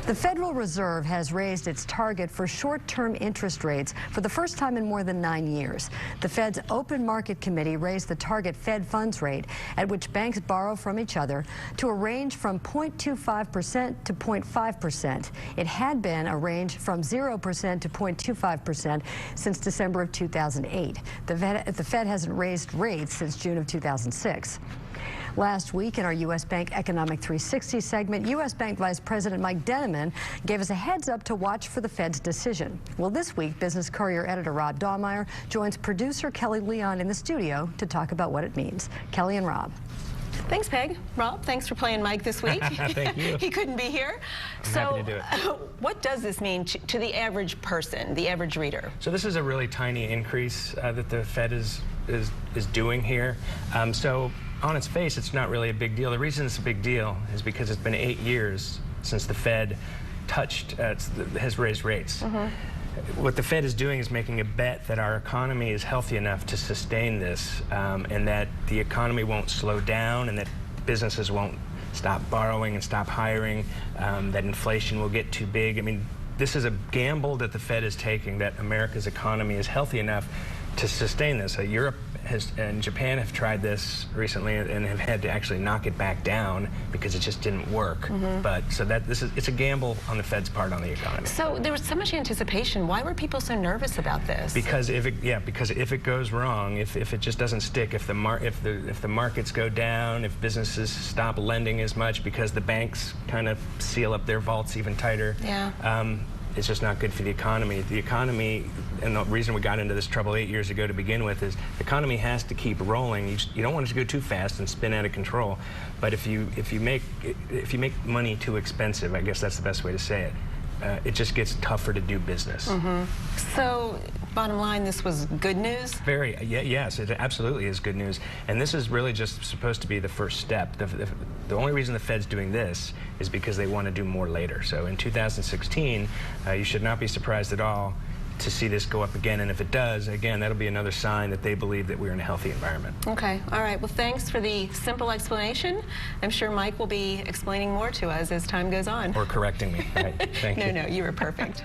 The Federal Reserve has raised its target for short-term interest rates for the first time in more than 9 years. The Fed's Open Market Committee raised the target Fed funds rate at which banks borrow from each other to a range from 0.25% to 0.5%. It had been a range from 0% to 0.25% since December of 2008. The Fed hasn't raised rates since June of 2006. Last week in our U.S. Bank Economic 360 segment, U.S. Bank Vice President Mike Denneman gave us a heads up to watch for the Fed's decision. Well, this week, Business Courier editor Rob Dahlmeyer joins producer Kelly Leon in the studio to talk about what it means. Kelly and Rob. Thanks, Peg. Rob, thanks for playing Mike this week. Thank you. He couldn't be here. I'm happy to do it. What does this mean to the average person, the average reader? So this is a really tiny increase that the Fed is doing here. So on its face, it's not really a big deal. The reason it's a big deal is because it's been 8 years since the Fed has raised rates. What the Fed is doing is making a bet that our economy is healthy enough to sustain this, and that the economy won't slow down, and that businesses won't stop borrowing and stop hiring, that inflation will get too big. I mean, this is a gamble that the Fed is taking, that America's economy is healthy enough to sustain this. Europe and Japan have tried this recently and have had to actually knock it back down because it just didn't work. But so it's a gamble on the Fed's part on the economy. So there was so much anticipation. Why were people so nervous about this? Because if it goes wrong, if it just doesn't stick, if the markets go down, if businesses stop lending as much because the banks kind of seal up their vaults even tighter. It's just not good for the economy. The economy, and the reason we got into this trouble 8 years ago to begin with, is the economy has to keep rolling. You don't want it to go too fast and spin out of control. But if you make money too expensive, I guess that's the best way to say it, it just gets tougher to do business. So, bottom line, this was good news? Yes, it absolutely is good news. And this is really just supposed to be the first step. The only reason the Fed's doing this is because they want to do more later. So in 2016, you should not be surprised at all to see this go up again. And if it does, again, that'll be another sign that they believe that we're in a healthy environment. Okay, all right. Well, thanks for the simple explanation. I'm sure Mike will be explaining more to us as time goes on. Or correcting me. Right. Thank you. No, you were perfect.